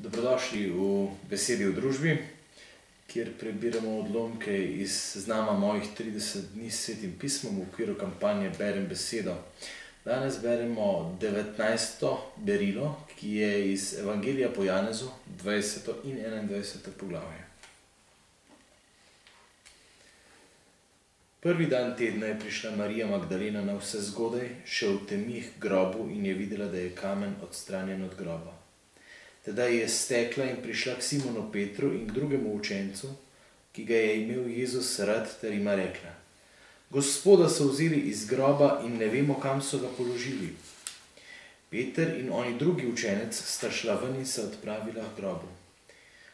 Dobrodošli v Besedi v družbi, kjer prebiramo odlomke iz seznama mojih 30 dni s Svetim pismom v okviru kampanje Berem besedo. Danes beremo 19. berilo, ki je iz Evangelija po Janezu, 20. in 21. poglavje. Prvi dan tedna je prišla Marija Magdalena navsezgodaj, še v temi k grobu in je videla, da je kamen odstranjen od groba. Tedaj je stekla in prišla k Simonu Petru in k drugemu učencu, ki ga je imel Jezus rad, ter jima rekla: Gospoda so vzeli iz groba in ne vemo, kam so ga položili. Peter in oni drugi učenec sta šla ven in se odpravila k grobu.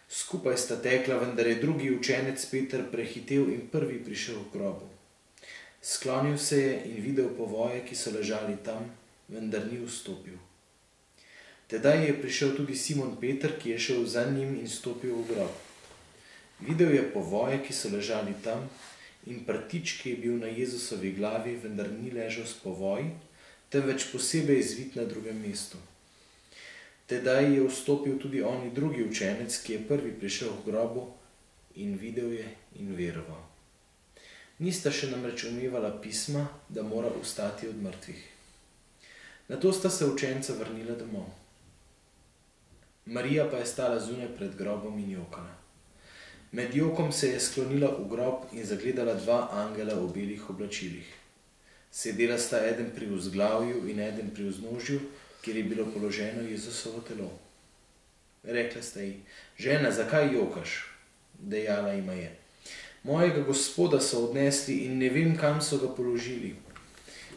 Skupaj sta tekla, vendar je drugi učenec Peter prehitel in prvi prišel k grobu. Sklonil se je in videl povoje, ki so ležali tam, vendar ni vstopil. Tedaj je prišel tudi Simon Peter, ki je šel za njim in stopil v grob. Videl je povoje, ki so ležali tam, in prtič, ki je bil na Jezusovi glavi, vendar ni ležal s povoji, temveč posebej zvit na drugem mestu. Tedaj je vstopil tudi oni drugi učenec, ki je prvi prišel k grobu, in videl je in veroval. Nista še namreč umevala pisma, da mora vstati od mrtvih. Nato sta se učenca vrnila domov. Marija pa je stala zunaj pred grobom in jokala. Med jokom se je sklonila v grob in zagledala dva angela v belih oblačilih. Sedela sta eden pri vzglavju in eden pri vznožju, kjer je bilo položeno Jezusovo telo. Rekla sta ji: Žena, zakaj jokaš? Dejala jima je: Mojega Gospoda so odnesli in ne vem, kam so ga položili.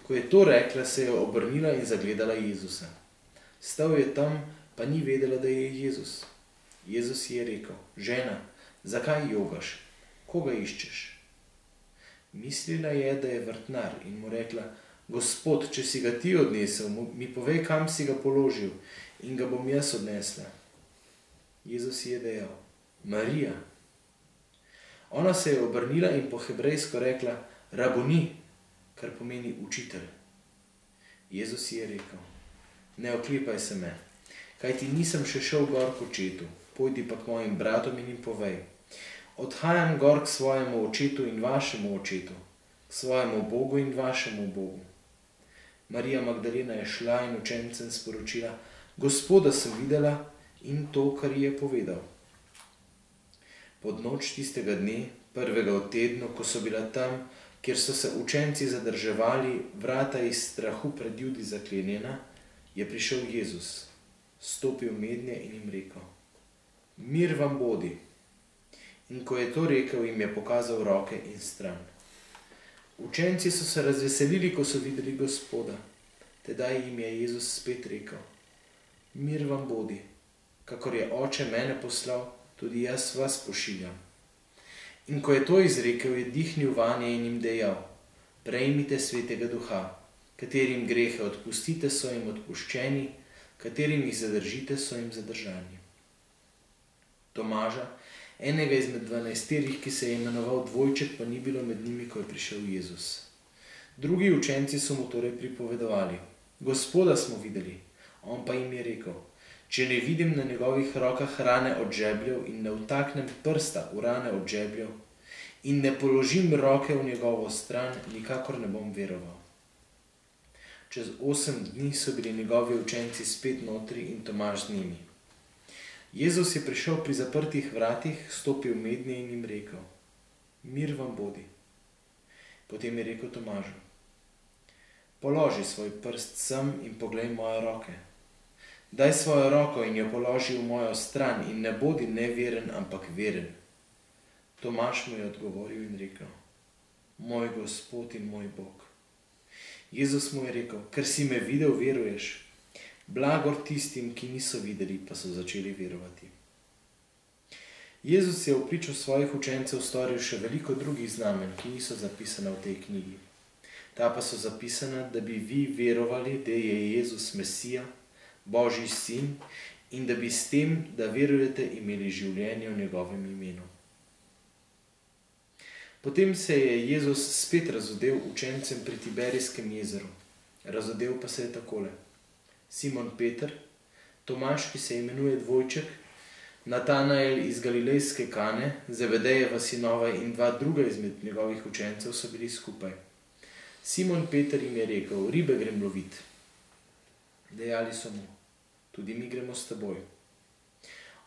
Ko je to rekla, se je obrnila in zagledala Jezusa. Stal je tam, pa ni vedela, da je Jezus. Jezus ji je rekel: Žena, zakaj jogaš? Koga iščeš? Mislila je, da je vrtnar, in mu rekla: Gospod, če si ga ti odnesel, mi povej, kam si ga položil, in ga bom jaz odnesla. Jezus ji je dejal: Marija. Ona se je obrnila in po hebrejsko rekla: Raboni, kar pomeni učitelj. Jezus ji je rekel: Ne oklepaj se me, kajti nisem še šel gor k očetu, pojdi pa k mojim bratom in jim povej: Odhajam gor k svojemu očetu in vašemu očetu, k svojemu Bogu in vašemu Bogu. Marija Magdalena je šla in učencem sporočila: Gospoda sem videla in to, kar ji je povedal. Pod noč tistega dne, prvega v tednu, ko so bila tam, kjer so se učenci zadrževali, vrata iz strahu pred Judi zaklenjena, je prišel Jezus, stopil mednje in jim rekel: Mir vam bodi. In ko je to rekel, jim je pokazal roke in stran. Učenci so se razveselili, ko so videli Gospoda. Tedaj jim je Jezus spet rekel: Mir vam bodi. Kakor je Oče mene poslal, tudi jaz vas pošiljam. In ko je to izrekel, je dihnil vanje in jim dejal: Prejmite Svetega Duha, katerim grehe odpustite, so jim odpuščeni, katerim jih zadržite, so jim zadržani. Tomaža, enega izmed 12, ki se je imenoval Dvojček, pa ni bilo med njimi, ko je prišel Jezus. Drugi učenci so mu torej pripovedovali: Gospoda smo videli. On pa jim je rekel: Če ne vidim na njegovih rokah rane od žebljev in ne vtaknem prsta v rane od žebljev in ne položim roke v njegovo stran, nikakor ne bom veroval. Čez 8 dni so bili njegovi učenci spet notri in Tomaž z njimi. Jezus je prišel pri zaprtih vratih, stopil mednje in jim rekel: Mir vam bodi. Potem je rekel Tomažu: Položi svoj prst sem in poglej moje roke. Daj svojo roko in jo položi v mojo stran in ne bodi neveren, ampak veren. Tomaž mu je odgovoril in rekel: Moj Gospod in moj Bog. Jezus mu je rekel: Ker si me videl, veruješ. Blagor tistim, ki niso videli, pa so začeli verovati. Jezus je v pričo svojih učencev storil še veliko drugih znamenj, ki niso zapisana v tej knjigi. Ta pa so zapisana, da bi vi verovali, da je Jezus Mesija, Božji sin, in da bi s tem, da verujete, imeli življenje v njegovem imenu. Potem se je Jezus spet razodel učencem pri Tiberijskem jezeru. Razodel pa se je takole: Simon Peter, Tomaž, ki se imenuje Dvojček, Natanael iz Galilejske Kane, Zebedejeva sinova in dva druga izmed njegovih učencev so bili skupaj. Simon Peter jim je rekel: ribe grem lovit. Dejali so mu: tudi mi gremo s teboj.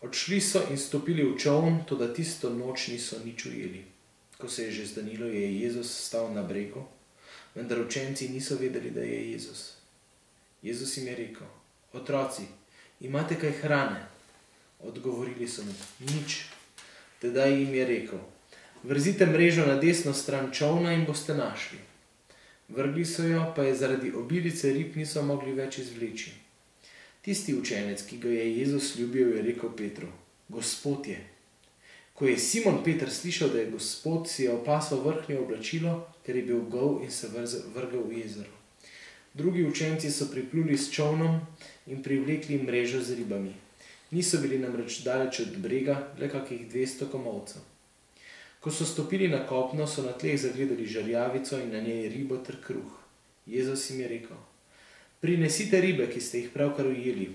Odšli so in stopili v čoln, toda tisto noč niso nič ujeli. Ko se je že zdanilo, je Jezus stal na bregu, vendar učenci niso vedeli, da je Jezus. Jezus jim je rekel: otroci, imate kaj hrane? Odgovorili so mu: nič. Tedaj jim je rekel: vrzite mrežo na desno stran čolna in boste našli. Vrgli so jo, pa je zaradi obilice rib niso mogli več izvleči. Tisti učenec, ki ga je Jezus ljubil, je rekel Petru: Gospod je. Ko je Simon Peter slišal, da je Gospod, si je opasal vrhnje oblačilo, ker je bil gol in se vrgel v jezero. Drugi učenci so pripluli s čolnom in privlekli mrežo z ribami. Niso bili namreč daleč od brega, le kakih 200 komolcev. Ko so stopili na kopno, so na tleh zagledali žerjavico in na njej ribo ter kruh. Jezus jim je rekel: prinesite ribe, ki ste jih pravkar ujeli.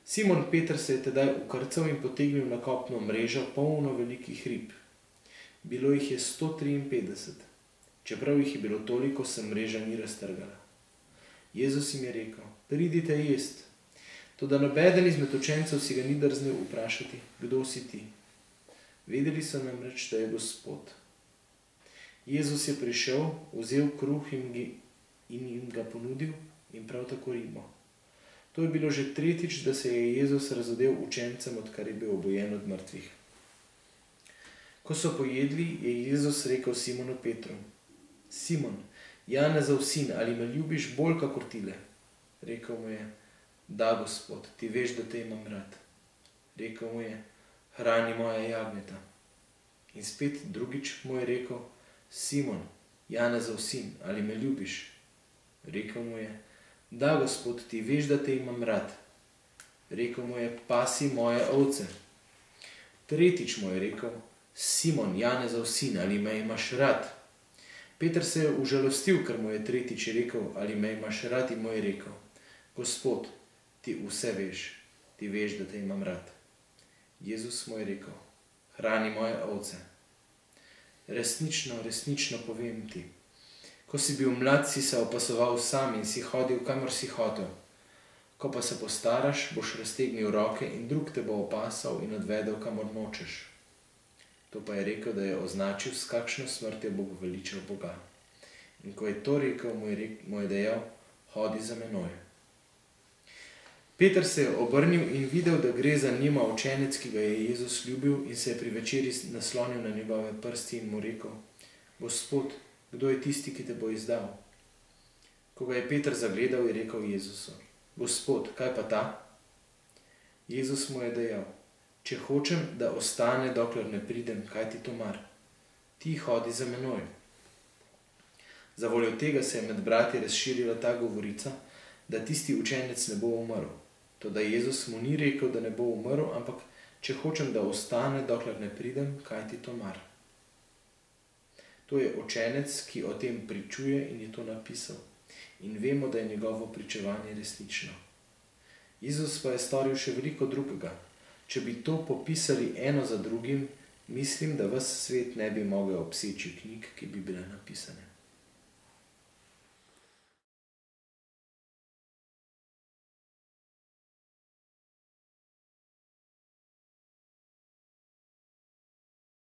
Simon Peter se je tedaj ukrcal in potegnil na kopno mrežo, polno velikih rib. Bilo jih je 153. Čeprav jih je bilo toliko, se mreža ni raztrgala. Jezus jim je rekel: pridite jest. Toda nobeden izmed učencev si ga ni drznil vprašati: kdo si ti? Vedeli so namreč, da je Gospod. Jezus je prišel, vzel kruh in jim ga ponudil in prav tako ribo. To je bilo že tretjič, da se je Jezus razodel učencem, odkar je bil obojen od mrtvih. Ko so pojedli, je Jezus rekel Simonu Petru: Simon, Janezov sin, ali me ljubiš bolj kakor tile? Rekel mu je: da, Gospod, ti veš, da te imam rad. Rekel mu je: hrani moja jagnjeta. In spet drugič mu je rekel: Simon, Janezov sin, ali me ljubiš? Rekel mu je: da, Gospod, ti veš, da te imam rad. Rekel mu je: pasi moje ovce. Tretjič mu je rekel: Simon, Janezov sin, ali me imaš rad? Peter se je užalostil, ker mu je tretjič rekel: ali me imaš rad? In mu je rekel: Gospod, ti vse veš, ti veš, da te imam rad. Jezus mu je rekel: hrani moje ovce. Resnično, resnično povem ti, ko si bil mlad, si se opasoval sam in si hodil, kamor si hotel. Ko pa se postaraš, boš raztegnil roke in drug te bo opasal in odvedel, kamor nočeš. To pa je rekel, da je označil, s kakšno smrtjo bo veličal Boga. In ko je to rekel, mu je dejal: hodi za menoj. Peter se je obrnil in videl, da gre za njima učenec, ki ga je Jezus ljubil, in se je pri večeri naslonil na njegove prsti in mu rekel: Gospod, kdo je tisti, ki te bo izdal? Ko ga je Peter zagledal, je rekel Jezusu: Gospod, kaj pa ta? Jezus mu je dejal: če hočem, da ostane, dokler ne pridem, kaj ti to mar? Ti hodi za menoj. Zavoljo tega se je med brati razširila ta govorica, da tisti učenec ne bo umrl. Toda Jezus mu ni rekel, da ne bo umrl, ampak če hočem, da ostane, dokler ne pridem, kaj ti to mar? To je učenec, ki o tem pričuje in je to napisal. In vemo, da je njegovo pričevanje resnično. Jezus pa je storil še veliko drugega. Če bi to popisali eno za drugim, mislim, da ves svet ne bi mogel obseči knjig, ki bi bile napisane.